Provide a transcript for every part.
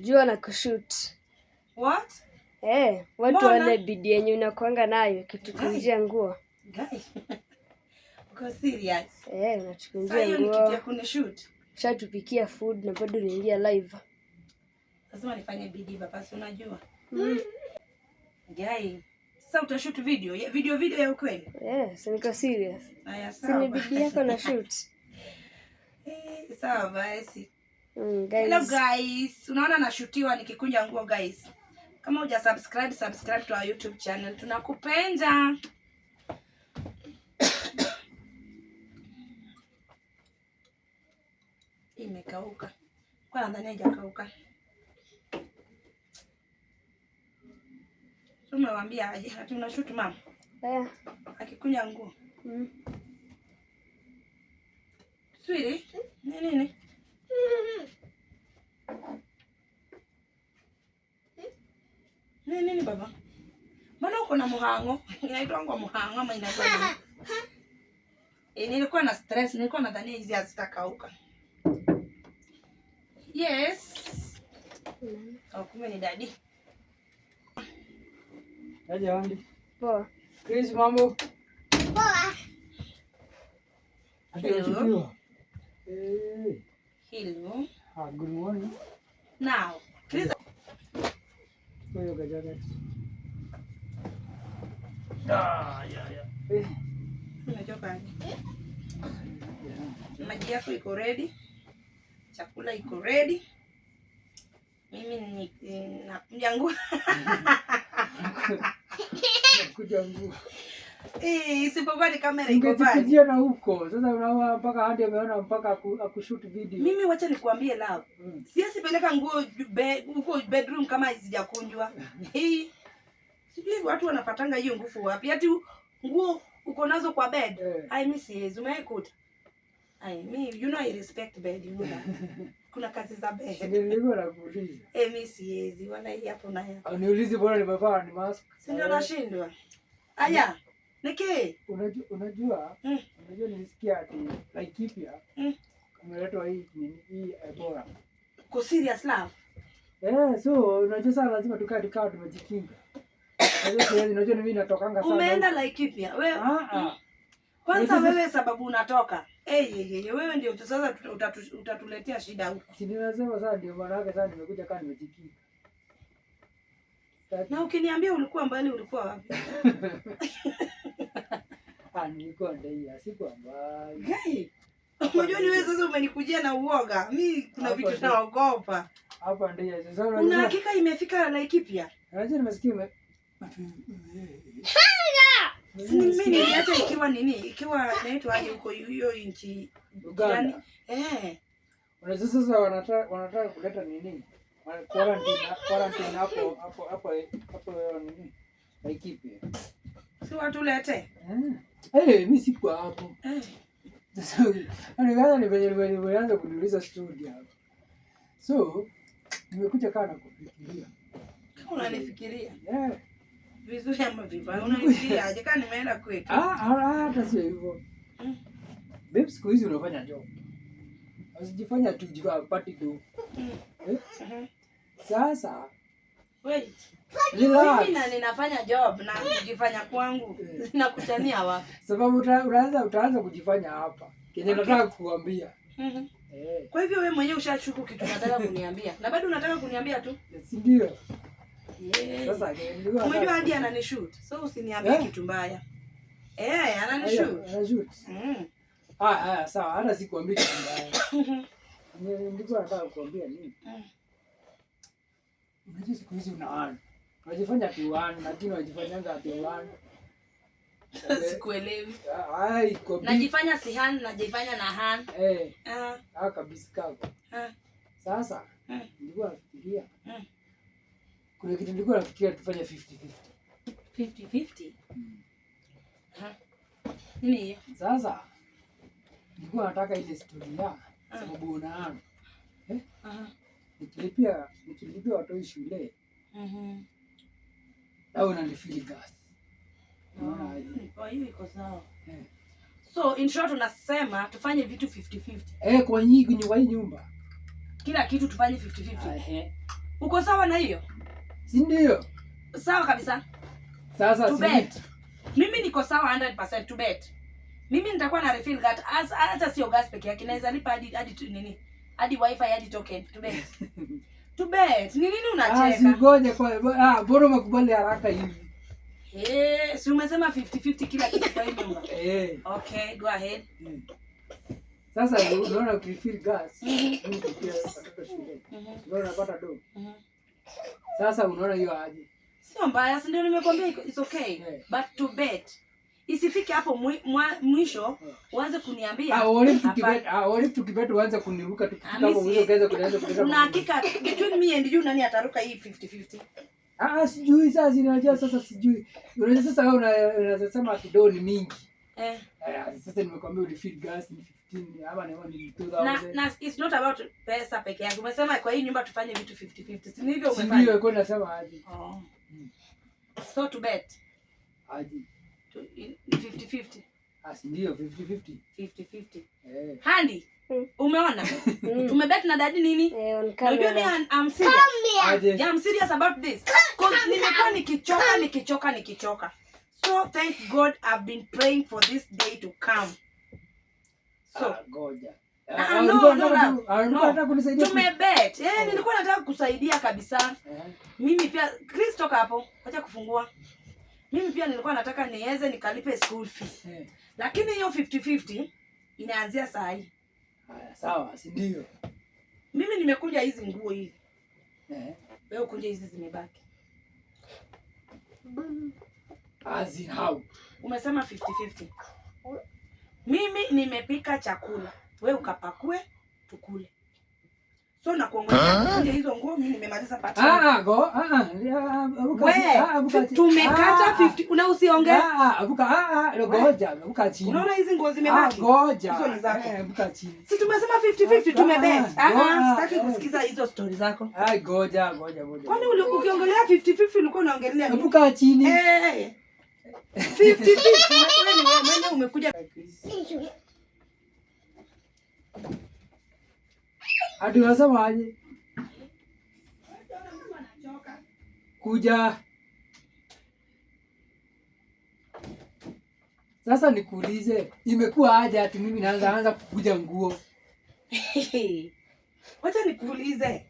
Jua na kushoot. What? Watu wana bidii yenye unakuanga nayo kitukunjia nguo. Guy. Uko serious? Unachukunjia nguo. Hiyo ni kitu ya kunishoot. Shatupikia food na bado niingia live. Lazima nifanye bidii baba, si unajua. Guy. Sasa utashoot video ya ukweli? Si niko serious. Haya sawa. Si ni bidii yako na shoot. Sawa basi. Guys. Hello guys. Unaona nashutiwa nikikunja nguo guys. Kama huja subscribe to our YouTube channel. Tunakupenda. Imekauka. Kwa nadhani haijakauka. Tumewambia aje, ati unashoot mama? Akikunja nguo. Sweetie, nini? Nini baba? Mbona uko na muhango? Inaitwa muhango ama inaitwa nini? Nilikuwa na stress, nilikuwa nadhani hizi hazitakauka. Yes. Kumbe ni daddy. Aje Andy. Poa. Chris, mambo? Poa. Hello. Hey. Hello. Good morning. Now, Chris. Wewe gajaga. Yeah. Unachoka. Maji yako iko ready. Chakula iko ready. Mimi nakunja nguo. Kuja nguo. Isipokuwa ni kamera iko pale. Ungejikujia na huko. Sasa unaona mpaka hadi ameona mpaka akushoot video. Mimi wacha nikwambie love. Siwezi peleka nguo huko bedroom kama hazijakunjwa. Sijui watu wanapatanga hiyo nguvu wapi. Ati nguo uko nazo kwa bed. Mimi siwezi. Umeikuta. I respect bed, you know that. Kuna kazi za bed. Nilikuwa nakuuliza. Mimi siwezi. Wala hii hapo na hapo. Niulize bora nimevaa ni mask. Si ndio nashindwa. Aya. Niki. Unajua nilisikia ati Laikipia. Umeletwa hii Ebola. Ko serious love? So unajua sasa lazima tukae tumejikinga. Unajua mimi natokanga sana. Umeenda Laikipia? Wewe? Kwanza wewe sababu unatoka. Wewe ndio sasa utatuletea shida huko. Si ninasema sasa ndio maana yake sasa nimekuja kama nimejikinga. Na ukiniambia ulikuwa mbali ulikuwa wapi? Nilikuwa ndio sikuwa mbali. Gai. Unajua ni wewe sasa umenikujia na uoga. Mimi kuna vitu naogopa. Hapa ndio sasa una hakika imefika Laikipia? Unajua nimesikia mimi niacha ikiwa nini? Ikiwa naitwa aje huko hiyo nchi Uganda. Unajua sasa wanataka kuleta nini? Quarantine hapo nini? Laikipia. Si watu lete. Mimi sikuwa hapo. Sasa nimeanza kuniuliza studio hapo. So nimekuja kana kufikiria. Kama unanifikiria? Vizuri ama vibaya? Unanifikiria aje kama nimeenda kwetu? Hata sio hivyo. Babe, siku hizi unafanya job. Usijifanya tu party do. Sasa wait. Mimi ninafanya job na kujifanya kwangu. Nakutania wapi? Sababu utaanza kujifanya hapa. Kenye nataka kukuambia. Kwa hivyo wewe mwenyewe ushachuku kitu nataka kuniambia. Na bado unataka kuniambia tu? Si ndio? Sasa umejua hadi ananishoot. So usiniambie kitu mbaya. Ananishoot. Anashoot. Sawa, hata sikuambia kitu mbaya. Nilikuwa nataka kukuambia nini? Unajua siku hizi unajifanya tu lakini unajifanyanga ati sikuelewi. Najifanya si han, najifanya na han. Kabisa kako. Sasa nilikuwa nafikiria. Kuna kitu nilikuwa nafikiria tufanye 50-50. 50-50? Nini hiyo? Sasa nilikuwa nataka ile story ya sababu unaana. Nikilipia watu shule. Au unanifeel gas. Kwa hiyo iko sawa. So in short unasema tufanye vitu 50-50. Kwa hii nyumba. Kila kitu tufanye 50-50. Uko sawa na hiyo? Si ndio? Sawa kabisa. Sasa To bet. Mimi niko sawa 100% to bet. Mimi nitakuwa na refill gas hata sio gas peke yake, naweza lipa hadi nini? Hadi wifi hadi token to bet. To bet. Ni nini unacheka? Si ngoja kwa bora makubali haraka hivi. Si umesema 50-50 kila kitu kwa hii nyumba. Okay, go ahead. Sasa unaona ukifill gas, mimi pia watoto shule. Ndio unapata do. Sasa unaona hiyo aje? Sio mbaya, si ndio nimekwambia it's okay. But to bet. Isifike hapo mwisho uanze kuniambia Olive tukibet uanze kuniruka tukifika hapo mwisho kaanza kunianza una hakika between me and you nani ataruka hii 50-50? Sijui sasa zinajua sasa sijui. Unajua sasa wewe unasema kidogo ni mingi. Sasa nimekwambia ulifill gas ni 15 ama ni 2000. Na it's not about pesa peke yake. Umesema kwa hii nyumba tufanye vitu 50-50. Si hivyo umefanya? Ndio uko nasema aje. So to bet. Aje. 50-50. Ndio 50-50. 50-50. Handi. Umeona? Tumebet na dadi nini? Unajua mimi I'm serious. I'm serious about this. Cause nimekuwa nikichoka. So thank God I've been praying for this day to come. So goja. No. Tumebet. Nilikuwa nataka kusaidia kabisa. Mimi pia Chris toka hapo. Acha kufungua. Mimi pia nilikuwa nataka niweze nikalipe school fees. Lakini hiyo 50-50 inaanzia saa hii. Haya, sawa, si ndio? Mimi nimekuja hizi nguo hivi. Wewe kunja hizi zimebaki. How? Umesema 50-50. Mimi nimepika chakula. Wewe ukapakue tukule. So na kuongea hizo nguo mimi nimemaliza pati. Tumekata 50. Una usiongee? Abuka chini. Unaona hizi nguo zimebaki? Goja. Hizo ni zako. Abuka chini. Si tumesema 50-50 tumebet. Sitaki kusikiza hizo stories zako. Goja. Kwani ukiongelea 50-50 ulikuwa unaongelea nini? Abuka chini. 50-50. Wewe umekuja. Ati unasema aje? Kuja. Sasa nikuulize, imekuwa aje ati mimi naanza kukuja nguo? Wacha nikuulize.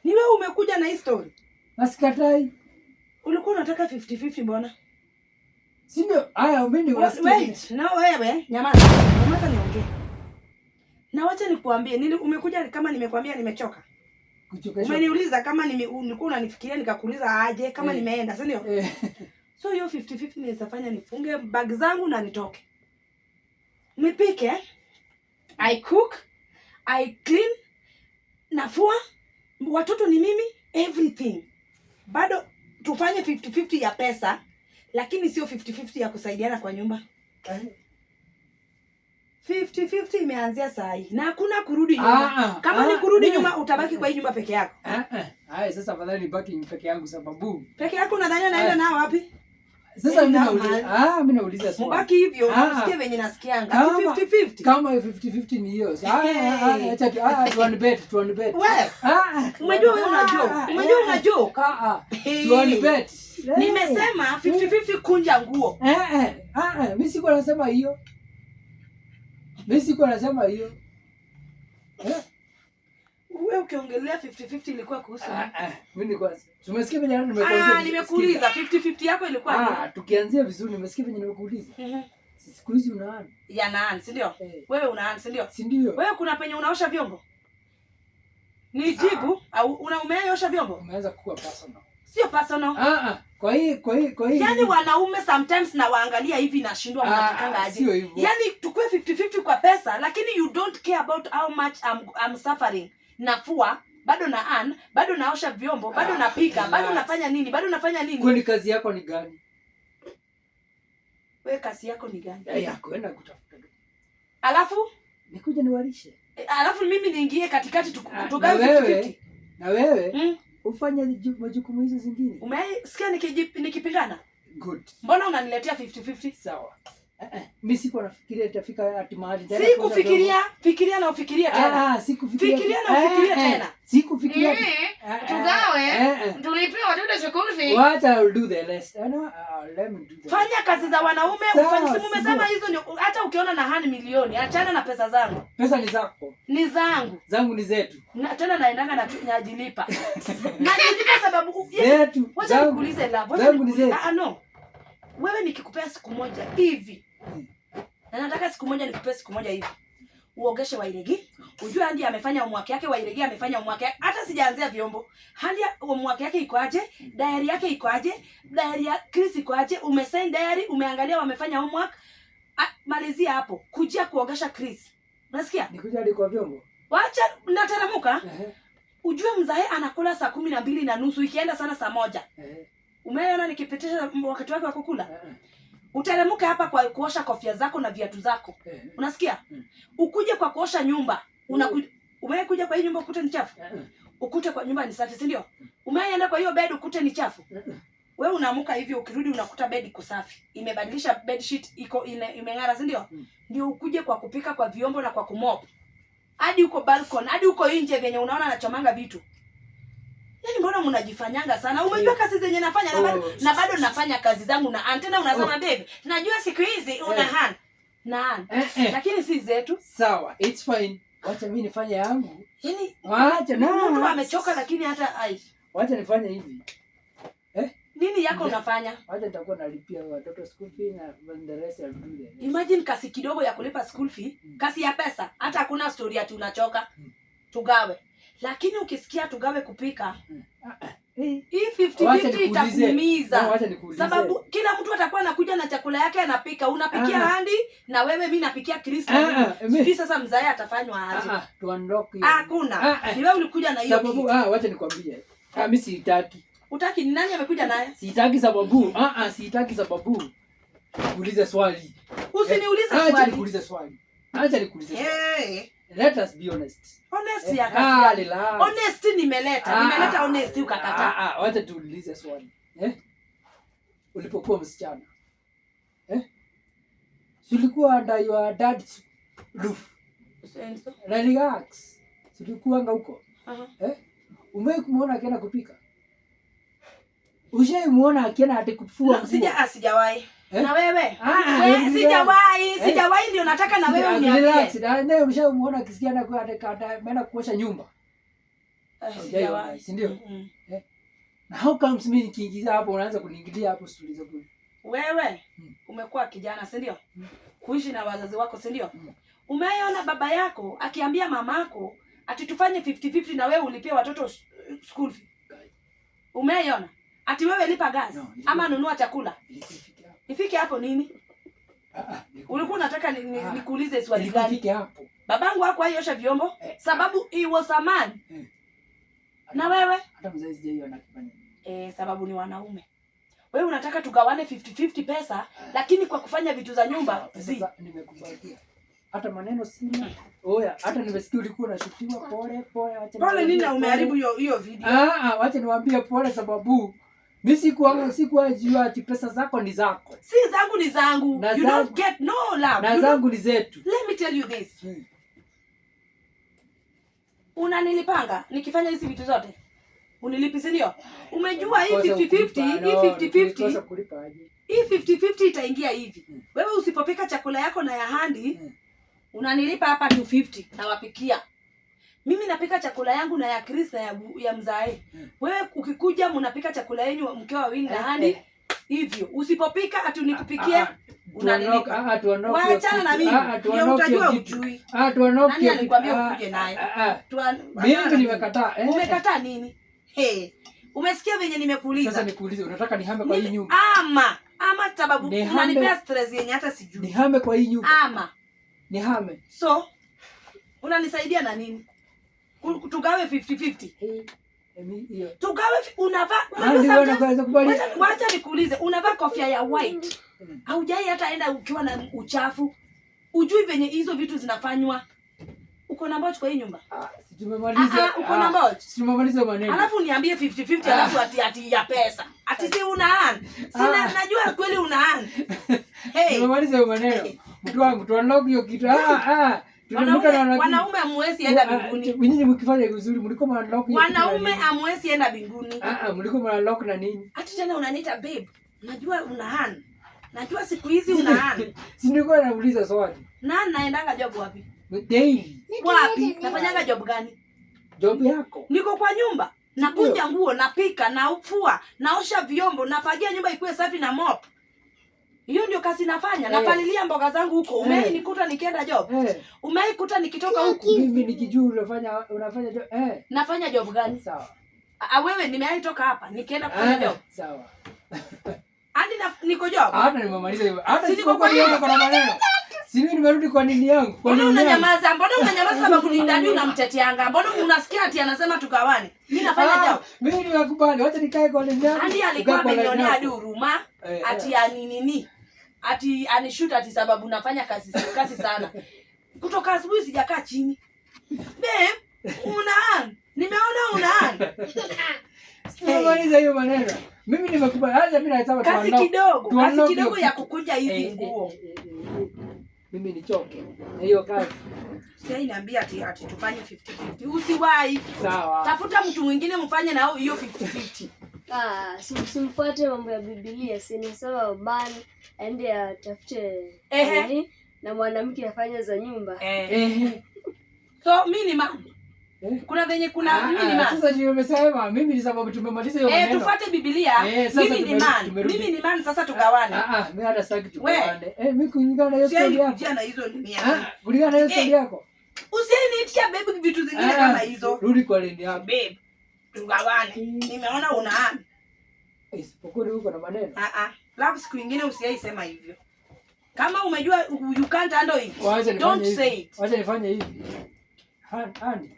Ni wewe umekuja na hii story? Nasikatai. Ulikuwa unataka 50-50 mbona? Si ndio? Haya mimi wait, na wewe nyamaza. Nyamaza niongee. Na wacha nikuambie, umekuja kama nimekwambia nimechoka. Umeniuliza kama nilikuwa unanifikiria nikakuuliza aje kama nimeenda, si ndio? So hiyo 50-50 naweza fanya nifunge bag zangu na nitoke. Nipike, I cook, I clean, nafua, watoto ni mimi, everything. Bado tufanye 50-50 ya pesa, lakini sio 50-50 ya kusaidiana kwa nyumba. 50-50 imeanzia saa hii. Na hakuna kurudi nyuma. Kama ni kurudi nyuma utabaki kwa hii nyumba peke yako. Haya sasa afadhali nibaki peke yangu sababu. Peke yako unadhani naenda nao wapi? Sasa mimi nauliza swali. Mbaki hivyo unasikia venye nasikianga. 50-50. Kama 50-50 ni hiyo. Acha tuone bet. Wewe. Umejua wewe unajua. Umejua unajua. Tuone bet. Nimesema 50-50 kunja nguo. Mimi siko nasema hiyo. Wewe ukiongelea 50-50 ilikuwa kuhusu mimi ni kwanza. Umesikia venye nimekuuliza? Nimekuuliza 50-50 yako ilikuwa tukianzia vizuri nimesikia venye nimekuuliza. Siku hizi unaana. Ya naan, si ndio? Wewe unaana, si ndio? Si ndio? Wewe kuna penye unaosha vyombo? Nijibu au umeosha vyombo? Umeanza kuwa personal. Sio personal. Kwa hii. Yaani wanaume sometimes na waangalia hivi nashindwa mnatikanga aje. Yaani tukue 50-50 kwa pesa lakini you don't care about how much I'm suffering. Nafua, bado na earn, bado naosha vyombo, bado napika, bado nafanya nini? Kwani kazi yako ni gani? Wewe kazi yako ni gani? Ya kwenda kutafuta. Alafu nikuja niwalishe. Alafu mimi niingie katikati tugawe 50-50. Na wewe ufanye majukumu hizo zingine. Umesikia nikipingana? Good. Mbona unaniletea 50-50? Sawa. Mimi siko nafikiria itafika ati mahali tena. Fikiria na ufikirie tena. Sikufikiria. Fikiria na ufikirie tena. Sikufikiria. Tugawe. Tulipe watoto school fee. What I'll do the rest. Let me do that. Fanya kazi za wanaume, ufanye simu umesema hizo ndio hata ukiona na hani milioni, achana na pesa zangu. Pesa ni zako. Ni zangu. Zangu ni zetu. Na tena naendanga na najilipa. Najilipa sababu zetu. Wacha nikuulize love. Zangu ni zetu. No. Wewe nikikupea siku moja hivi. Na nataka siku moja nikupea siku moja hivi. Uogeshe Wairegi. Ujue Handi amefanya homework yake, Wairegi amefanya homework yake. Hata sijaanzia vyombo. Handi homework yake iko aje? Diary yake iko aje? Diary ya Chris iko aje? Umesign diary, umeangalia wamefanya homework. Malizia hapo. Kujia kuogesha Chris. Unasikia? Nikuja hadi kwa vyombo. Wacha nataramuka. Ujue mzae anakula saa 12:30 ikienda sana saa 1. Umeona nikipitisha wakati wake wa kukula? Uteremke hapa kwa kuosha kofia zako na viatu zako. Unasikia? Ukuje kwa kuosha nyumba. Umekuja kwa hii nyumba ukute ni chafu. Ukute kwa nyumba ni safi, si ndio? Umeenda kwa hiyo bed ukute ni chafu. Wewe unaamuka hivi ukirudi unakuta bed iko safi. Imebadilisha bed sheet iko imeng'ara, si ndio? Ndio ukuje kwa kupika kwa vyombo na kwa kumop. Hadi uko balcony, hadi uko nje venye unaona anachomanga vitu. Yaani mbona mnajifanyanga sana? Umejua kazi zenye nafanya na bado nafanya kazi zangu na antena unasema baby. Najua siku hizi una hand. Na lakini si zetu. Sawa, it's fine. Wacha mimi nifanye yangu. Yaani wacha mtu amechoka lakini hata wacha nifanye hivi. Nini yako unafanya? Wacha nitakuwa nalipia watoto school fee na the rest I'll do that. Imagine kasi kidogo ya kulipa school fee, kasi ya pesa. Hata hakuna story ati unachoka. Tugawe. Lakini ukisikia tugawe kupika, hii 50-50 itakuumiza. Sababu kila mtu atakuwa anakuja na chakula yake anapika. Unapikia Handi na wewe mimi napikia Chris. Sisi sasa mzae atafanywa aje? Tuondoke. Hakuna. Ni wewe ulikuja na hiyo kitu. Sababu wacha nikwambie. Mimi sitaki. Utaki ni nani amekuja naye? Sitaki sababu. Sitaki sababu. Ulize swali. Usiniulize swali. Acha nikuulize swali. Let us be honest. Honest ya kazi. Honest nimeleta honest ukakataa. Wacha tuulize swali. Ulipokuwa msichana. Ulikuwa under your dad's roof. Relax. Ulikuwa huko. Umewahi akienda kupika? Ushamuona akienda ati kufua nguo? Sijawahi. Na wewe? Sijawahi ndio nataka na wewe uniambie. Relax. Na umeshamuona akisikia ameenda kuosha nyumba? Sijawahi. Si ndio? Na how comes mimi nikiingiza hapo unaanza kuniingilia hapo stories zako? Wewe umekuwa kijana, si ndio? Kuishi na wazazi wako, si ndio? Umeona baba yako akiambia mamako ati tufanye 50-50 na wewe ulipia watoto school fee? Umeona? Ati wewe lipa gas ama nunua chakula? Ifike hapo nini? Ulikuwa unataka nikuulize swali gani? Ifike hapo. Babangu hako aiosha vyombo sababu he was a man. Na wewe? Hata mzazi yeye anakifanya. Sababu ni wanaume. Wewe unataka tugawane 50-50 pesa lakini kwa kufanya vitu za nyumba sasa nimekubalia. Hata maneno sina. Hata nimesikia ulikuwa unashutiwa pole. Pole nini umeharibu hiyo video? Wacha niwaambie pole sababu mimi sikuwa jua ati pesa zako ni zako. Si zangu ni zangu. You don't get no love. Na zangu ni zetu. Let me tell you this. Unanilipanga nikifanya hizi vitu zote? Unilipi si ndio? Umejua hii 50-50, hii 50-50 itaingia hivi. Wewe usipopika chakula yako na ya Handi, unanilipa hapa 250 na wapikia. Mimi napika chakula yangu na ya Chris na ya mzae. Wewe ukikuja mnapika chakula yenu mkiwa wawili na Handi hivyo. Usipopika ati unikupikie unanilipa. Waachana na mimi. Ndio utajua ujui. Nani alikwambia ukuje naye? Mimi nimekataa. Umekataa nini? Umesikia venye nimekuuliza? Sasa nikuulize unataka nihame kwa hii nyumba? Ama sababu unanipea stress yenye hata sijui. Nihame kwa hii nyumba. Nihame. So unanisaidia na nini? Tugawe 50-50. Tugawe unavaa. Wacha nikuulize, unavaa kofia ya white. Haujai hata enda ukiwa na uchafu. Ujui venye hizo vitu zinafanywa. Uko na mbocho kwa hii nyumba? tumemaliza. Uko na mbochi. Tumemaliza maneno. Alafu niambie 50-50 alafu ati ya pesa. Ati si una sina najua kweli una Hey. Tumemaliza maneno. Mtu wangu tuunlock hiyo kitu. Wanaume amwezi enda mbinguni. Nyinyi mkifanya vizuri mliko mnalock hiyo. Wanaume amwezi enda mbinguni. Mliko mnalock na nini? Ati tena unaniita babe. Najua una Najua siku hizi una Si nilikuwa nauliza swali. Naendanga job wapi? Daily. Wapi? Nafanyanga job gani? Job yako. Niko kwa nyumba. Nakunja nguo, napika, naufua, naosha vyombo, nafagia nyumba ikuwe safi na mop. Hiyo ndio kazi nafanya. Napalilia mboga zangu huko. Umei nikuta nikienda job. Umei kuta nikitoka huko. Mimi nikijua unafanya job. Nafanya job gani? Sawa. Wewe nimewahi toka hapa nikienda kufanya job. Sawa. Hadi niko job. Hata nimemaliza hivyo. Hata siko kwa hiyo kuna maneno. Si mimi nimerudi kwa nini yangu? Mbona unanyamaza? Mbona unanyamaza sababu ni ndani unamteteanga? Mbona unasikia ati anasema tugawane? Mimi nafanya job. Mimi nimekubali. Wacha nikae kwa nini yangu. Hadi alikuwa amenionea hadi huruma. Ati nini? Ati anishoot ati sababu nafanya kazi sana. Kutoka asubuhi sijakaa chini. Babe, nimeona una Simaliza hiyo maneno. Mimi nimekubali. Hata mimi nasema kazi kidogo ya kukunja hizi nguo. Mimi nichoke. Na hiyo kazi. Sasa inaambia ati tufanye 50-50. Usiwahi. Sawa. Tafuta mtu mwingine mfanye nao hiyo 50-50. Simfuate mambo ya Biblia. Si nisema ubani aende atafute na mwanamke afanye za nyumba. So mimi ni mama. Kuna venye mimi ni mama. Sasa ndio umesema mimi ni sababu tumemaliza hiyo maneno. Tufuate Biblia. Mimi ni man. Mimi ni man sasa tugawane. Mimi hata sitaki tugawane. Mimi kulingana na hiyo story yako. Jana hizo ni mia. Kulingana na hiyo story yako. Usiniitia baby vitu zingine kama hizo. Rudi kwa leni yako. Babe. Tugawane. Nimeona una isipokuwa huko na maneno. Love siku nyingine usiaisema hivyo. Kama umejua you can't handle it. Don't say it. Wacha nifanye hivi. Hani.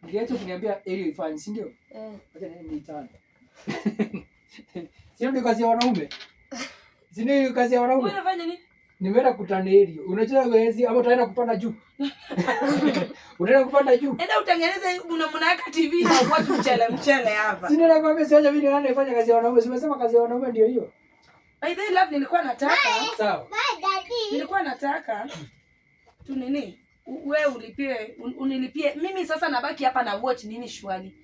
Niliacha kuniambia ili ifanye, si ndio? Wacha niitane. Sio ndio kazi ya wanaume? Si ndio kazi ya wanaume? Wewe unafanya nini? Nimeenda kutana hili. Unacheza wezi ama utaenda kupanda juu? Unaenda kupanda juu? Enda utengeneze mnaweka TV na uweke mchele hapa. Si ndio nakwambia siaje mimi nani nifanye kazi ya wanaume. Simesema kazi ya wanaume ndio hiyo. By the way love nilikuwa nataka. Sawa. Nilikuwa nataka tu nini? Wewe unilipie. Mimi sasa nabaki hapa na watch nini shwali.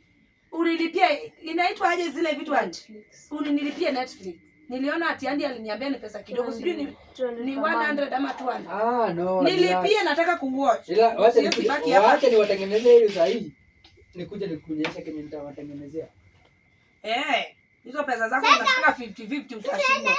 Unilipie inaitwa aje zile vitu Netflix. Unilipie Netflix. Niliona ati Andy aliniambia ni pesa kidogo. Sijui ni 100 ama 200. No. Nilipie nataka kuwatch. Ila wacha niwatengenezee hiyo sahihi. Nikuje nikuonyeshe kenye nitawatengenezea. Hizo pesa zako unataka 50-50 utashinda.